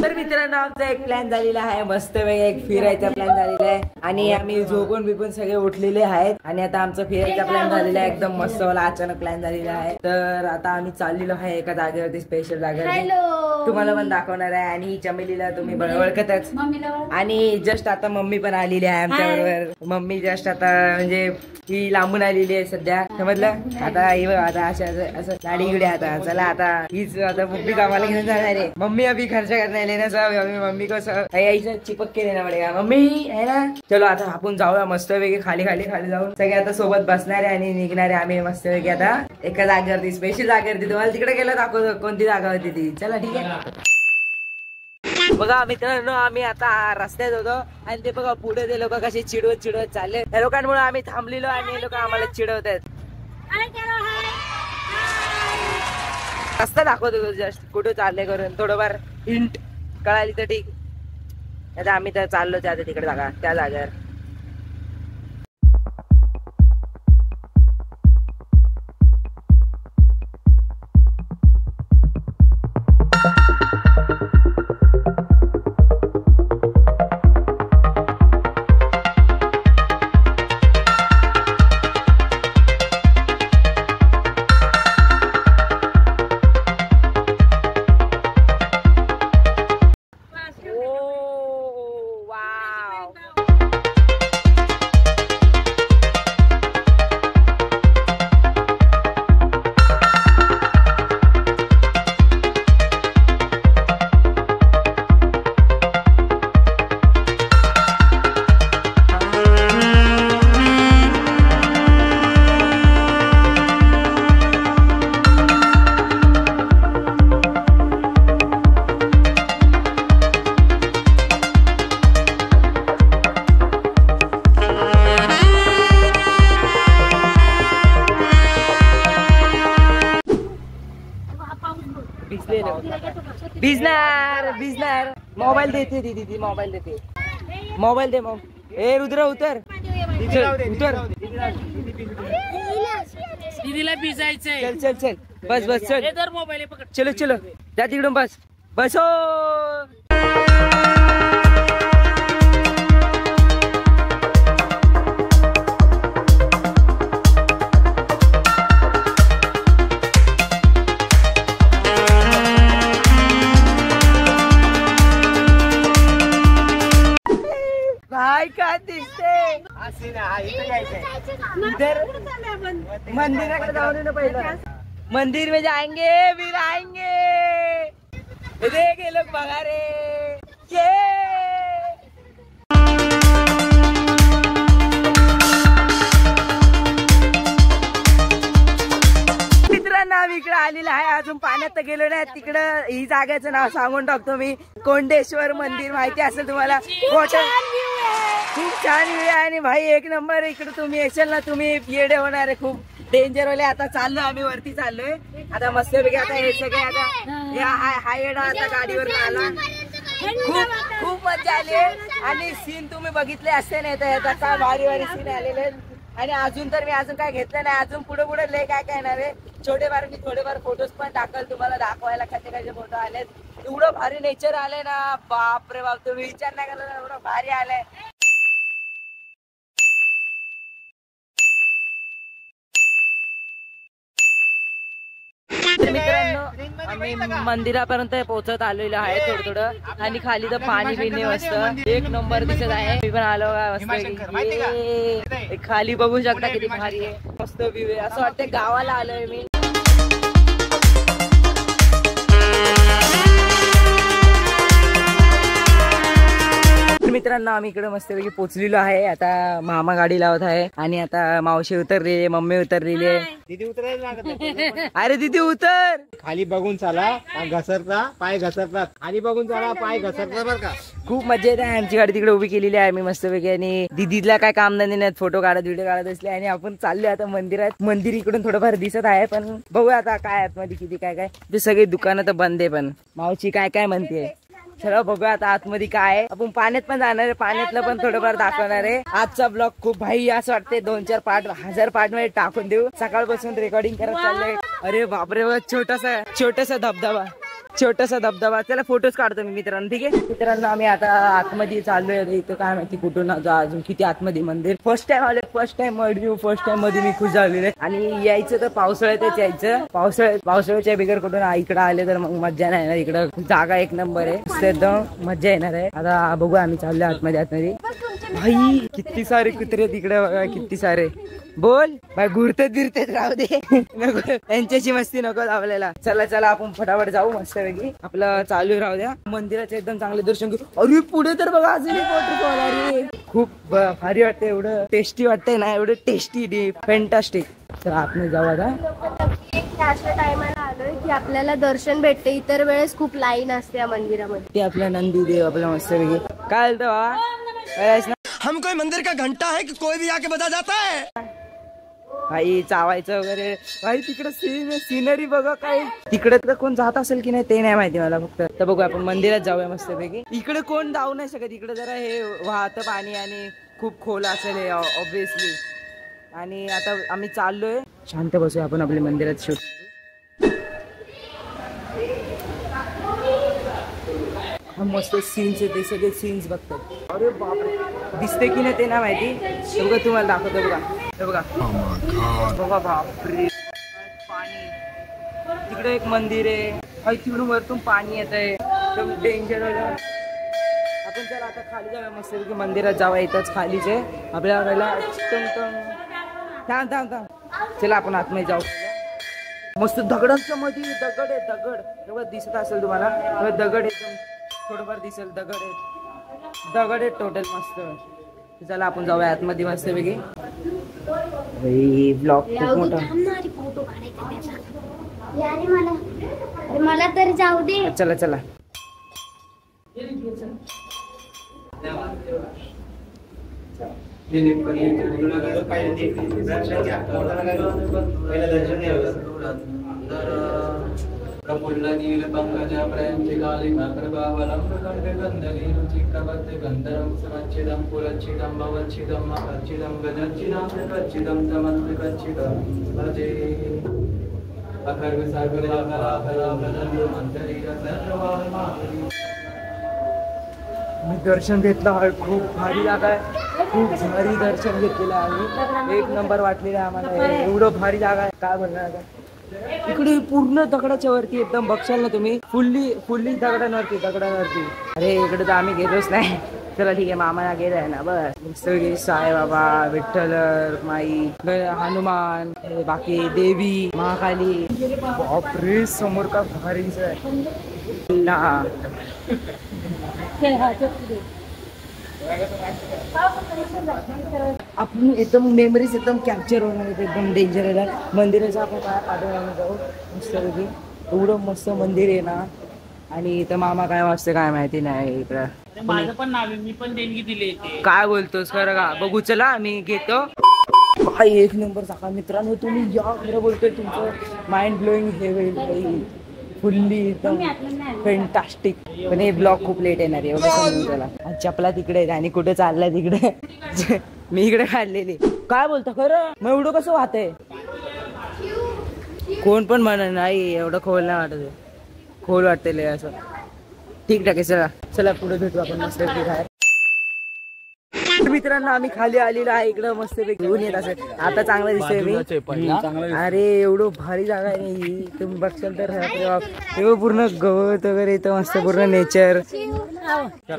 तर मित्रांनो आमचा एक प्लॅन झालेला आहे, मस्त वेगळा एक फिरायचा प्लॅन झालेला आहे आणि आम्ही झोपून बिपून सगळे उठलेले आहेत आणि आता आमचा फिरायचा प्लॅन झालेला आहे, एकदम मस्त वाला अचानक प्लॅन झालेला आहे। तर आता आम्ही चाललेलो आहे एका जागेवरती, स्पेशल जागेवरती, तुम्हाला पण दाखवणार आहे आणि चमेलीला तुम्ही ओळखतच आणि जस्ट आता मम्मी पण आलेली आहे आमच्या बरोबर। मम्मी जस्ट आता म्हणजे ही लांबून आलेली आहे सध्या, समजलं। आता आता असं गाडी गिडी आता चला आता हीच आता मम्मी कामाला घेऊन जाणार आहे। मम्मी अभी खर्च करने लेना सब मम्मी को ऐसा चिपक के देना पडेगा मम्मी है ना। चलो आता आपण जाऊया मस्त वेगळे खाली जाऊन सगळे आता सोबत बसणार आहे आणि निघणार आहे आम्ही मस्त वेगळे आता एका जागेवरती, स्पेशल जागेवरती। तुम्हाला तिकडे गेलं दाखवतो कोणती जागा होती ती, चला ठीक आहे। बघा मित्रांनो आम्ही आता रस्त्यात होतो आणि ते बघा पुढे ते लोक कसे चिडवत चालले, त्या लोकांमुळे आम्ही थांबलेलो आणि हे लोक आम्हाला चिडवत आहेत। रस्ता दाखवतो जस्ट कुठे चालले करून, थोडंफार हिंट कळाली तर ठीक। आता आम्ही तर चाललो त्या तिकडे जागा त्या जागेवर। भिजणार मोबाईल देते दीदी, मोबाईल देते, मोबाईल दे मग। ए रुद्र उतर दीदीला भिजायचंय। चल बस चल मोबाईल पकड, चलो जा तिकडून बसो। भाई का दिसते मंदिराकडे जाऊन ना पहिलं, मंदिर में जाएंगे फिर आएंगे, देख ये लोग बघा रे ये। मित्रांनो आम्ही इकडे आलेला आहे, अजून पाण्यात तर गेलो नाही। तिकडं ही जागेचं नाव सांगून टाकतो मी, कोंडेश्वर मंदिर माहिती असेल तुम्हाला, खूप छान व्ह्यू आहे आणि भाई एक नंबर। इकडे तुम्ही येशाल ना तुम्ही येडे होणार आहे, खूप डेंजर वाले। आता चाललो आम्ही वरती चाललोय आता मस्त पैकी। आता हे सगळे आता हा येडा आता गाडीवर आला, खूप मजा आली आणि सीन तुम्ही बघितले असते नाही तर का भारी सीन आलेले। आणि अजून तर मी अजून काय घेतलं नाही, अजून पुढे लय काय येणार आहे। मी थोडेफार फोटोज पण टाकल तुम्हाला दाखवायला, कसे फोटो आलेत। एवढं भारी नेचर आलंय ना, बाप रे बाप, तुम्ही विचार नाही करत एवढं भारी आलंय। मित्रांनो आम्ही मंदिरापर्यंत पोहोचत आलेलो आहे थोडं आणि खाली तर पाणी बिणी मस्त एक नंबर दिसत आहे। मी पण आलो मस्त, खाली बघू शकता किती भारी आहे, मस्त व्ह्यू आहे, असं वाटतं गावाला आलोय मी। मित्रांनो आम्ही इकडे मस्तपैकी पोहोचलेलो आहे, आता मामा गाडी लावत आहे आणि आता मावशी उतरली, मम्मी उतरलेली आहे। दीदी उतरायला लागत, अरे दीदी उतर, खाली बघून चाला, घसरता पाय घसरतात, खाली बघून चाला पाय घसरतात बरं का। खूप मजा येते। आमची गाडी तिकडे उभी केलेली आहे आम्ही मस्तपैकी आणि दीदीला काय काम नाही, फोटो काढत व्हिडिओ काढत असले आणि आपण चाललोय आता मंदिरात। मंदिर इकडून थोडंफार दिसत आहे पण बघूया आता काय आतमध्ये किती काय ते सगळे दुकानं तर बंद आहे, पण मावशी काय म्हणते चला बघूया आता आतमध्ये काय आहे। आपण पाण्यात पण जाणार आहे, पाण्यातलं पण थोडंफार दाखवणार आहे। आजचा ब्लॉग खूप भाई असं वाटते 2-4 पार्ट 1000 पार्ट मध्ये टाकून देऊ। सकाळपासून रेकॉर्डिंग करत चाललंय। अरे बापरे, छोटासा धबधबा, छोटासा धबधबा. चला फोटोज काढतो मी मित्रांनो. ठीक आहे मित्रांनो, आम्ही आता आतमध्ये चाललोय. इथं काय माहिती कुठून अजून किती आतमध्ये मंदिर. फर्स्ट टाइम आले, फर्स्ट टाइम मर्ड्यू, फर्स्ट टाइम मध्ये मी खुश झालेले. आणि यायचं तर पावसाळ्यातच यायचं. पावसाळ्याच्या बिगर कुठून इकडं आले तर मग मज्जा नाही येणार. इकडं जागा एक नंबर आहे, एकदम मज्जा येणार आहे. आता बघू आम्ही चाललो आतमध्ये. भाई किती सारे कुत्रे तिकडे बघा, किती सारे. बोल भाई, घुरतेत बिरतेत राहू दे. नको त्यांच्याशी मस्ती नको आपल्याला. चला चला आपण फटाफट जाऊ मस्त पैकी. आपलं चालू राहू द्या. मंदिराचे एकदम चांगले दर्शन घेऊ. अरे पुढे तर बघा अजून एक वॉटरफॉल. अरे खूप भारी वाटतं, एवढं टेस्टी वाटतंय ना, एवढं टेस्टी फॅन्टास्टिक. तर आपण जाऊ आता. अशा टायमाला आलोय की आपल्याला दर्शन भेटते. इतर वेळेस खूप लाईन असते या मंदिरामध्ये. ते आपल्या नंदी देव आपल्या मस्त पैकी. काय ना, हम कोई मंदिर का घंटा है कि कोई भी आके बजा जाता है. भाई चावायचं वगैरे. भाई तिकडे सिनरी बघा. काय तिकडे तर कोण जात असेल की नाही ते नाही माहिती मला. फक्त तर बघू आपण मंदिरात जाऊया मस्त पैकी. इकडे कोण जाऊ नाही शकत. इकडे जरा हे वाहतं पाणी आणि खूप खोल असेल हे ऑब्विसली. आणि आता आम्ही चाललोय. शांत बसूया आपण आपल्या मंदिरात शूट. मस्त सीन्स आहे, ते सगळे सीन्स बघतात. अरे बापरे, दिसते की नाही ते ना माहिती. हे बघा तुम्हाला दाखवतो. बघा हे बघा बघा. बापरे पाणी. तिकडे एक मंदिर आहे. तिकडून वरतून पाणी येत आहे. एकदम डेंजर. आपण चला आता खाली जाऊया मस्त की मंदिरात जाऊया. इथंच खालीच आहे आपल्याला. थांब थांब थांब. चला आपण आतमध्ये जाऊ. मस्त दगडांच्या मध्ये दगड आहे. दगड तेव्हा दिसत असेल तुम्हाला. दगड एकदम थोडंफार दिसेल. दगड आहे टोटल मस्त. चला आपण जाऊया आतमध्ये मस्त पैकी. ब्लॉक खूप मोठा. मला तर जाऊ दे. चला चला. प्रफुल्ल नील पंकज प्रयंचिकालिका कृपावलंबकण्डगन्धरी रुचिकवद्गन्धरं समच्चिदं पुरच्चिदं भवच्चिदं मकच्चिदं गजच्चिदं त्रिकच्चिदं समत्रिकच्चिदं भजे अखर्व सर्वलाभलाभलाभलं मंतरीर सर्ववाहमाहरी. मी दर्शन घेतलं. खूप भारी जागा आहे. खूप भारी दर्शन घेतलेलं आहे. एक नंबर वाटलेलं आहे आम्हाला. एवढं भारी जागा आहे काय बोलणार आता. इकडे पूर्ण दगडाच्या वरती एकदम बघशाल ना तुम्ही. फुल्ली दगडांवरती. अरे इकडे तर आम्ही गेलोच नाही. चला ठीक आहे, मामाला गेलाय ना बस. सगळे साईबाबा, विठ्ठल माई, हनुमान, बाकी देवी, महाकाली. बापरे समोर का भारीच आहे. आपण एकदम मेमरीज एकदम कॅप्चर होणार आहेत. एकदम डेंजर आहे. मंदिराचं आपण काय पाठवणार जाऊ मस्त. एवढं मस्त मंदिर आहे ना. आणि इथं मामा काय वाजते काय माहिती नाही. इकडं माझं पण नाव आहे, मी पण देणगी दिली. काय बोलतोस खरं का. बघू चला मी घेतो. काय एक नंबर सकाळ मित्रांनो. तुम्ही या खरं बोलतोय. तुमचं माइंड ब्लोईंग हे होईल. फुल्ली एकदम फॅन्टास्टिक. पण हे ब्लॉग खूप लेट येणार आहे एवढं समजून त्याला. चपला तिकडे आणि कुठे चाललाय तिकडे. मी इकडे काढलेली. काय बोलतो खरं. मग एवढं कसं वाहतंय. कोण पण म्हणा नाही एवढं खोल नाही वाटत. खोल वाटते असं. ठीक आहे चला चला पुढे भेटू आपण मस्त बाहेर. मित्रांनो आम्ही खाली आलेलो आहे. इकडं मस्त घेऊन येत असेल. आता चांगलं दिसतोय मी. अरे एवढं भारी जागा आहे ही. तुम्ही बघशाल तर एवढं पूर्ण गवत वगैरे इथं मस्त पूर्ण नेचर.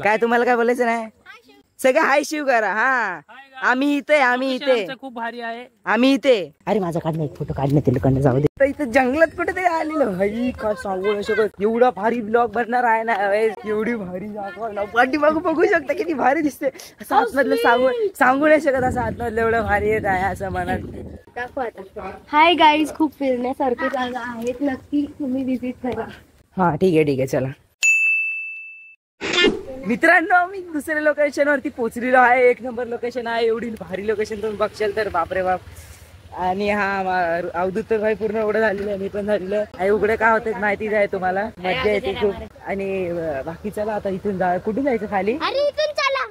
काय तुम्हाला काय बोलायचं नाही. सगळं हाय शिव करा. हा आम्ही इथे खूप भारी आहे. आम्ही इथे. अरे माझा काढणं एक फोटो काढण्यात तिकडनं जाऊ दे. इथं जंगलात कुठे तरी आलेलं. भाई काय सांगू नाही शकत. एवढा भारी ब्लॉग बनणार आहे ना. एवढी भारी जागा. पाठीमागं बघू शकता किती भारी दिसते. असं आतमधलं सांगू नाही शकत. असं आतमधलं एवढं भारी येत आहे असं मनात. हाय गाईज, खूप फिरण्यासारखी जागा आहेत. नक्की तुम्ही विजिट करा. हा ठीक आहे चला. मित्रांनो मी दुसऱ्या लोकेशन वरती पोहोचलेलो आहे. एक नंबर लोकेशन आहे. एवढी भारी लोकेशन तुम्ही बघशाल तर बापरे बाप. आणि हा अवधूत तर भाई पूर्ण एवढं झालेलं आहे. मी पण झालेलं आहे. उघडे काय होते माहितीच आहे तुम्हाला. मज्जा येते खूप. आणि बाकी चला आता इथून कुठे जायचं खाली.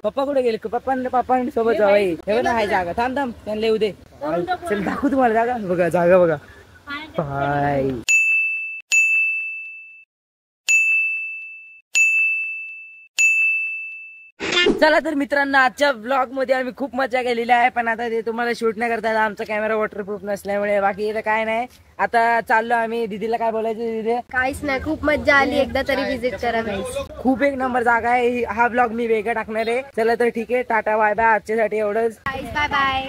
पप्पा कुठे गेले. पप्पांसोबत जाऊ. ठेव ना हाय जागा. थांब त्यांना येऊ दे. चल दाखवू तुम्हाला जागा. बघा जागा बघा. बाय. चला तर मित्रांनो, आजच्या ब्लॉग मध्ये आम्ही खूप मजा केलेली आहे, पण आता ते तुम्हाला शूट नाही करता येत, आमचा कॅमेरा वॉटरप्रूफ नसल्यामुळे. बाकी इथं काय नाही. आता चाललो आम्ही. दीदीला काय बोलायचं दीदी? काहीच नाही, खूप मजा आली. एकदा तरी विजिट करा गाईस. खूप एक नंबर जागा आहे. हा ब्लॉग मी वेगळा टाकणार आहे. चला तर ठीक आहे, टाटा बाय बाय. आजच्यासाठी एवढंच. Bye bye.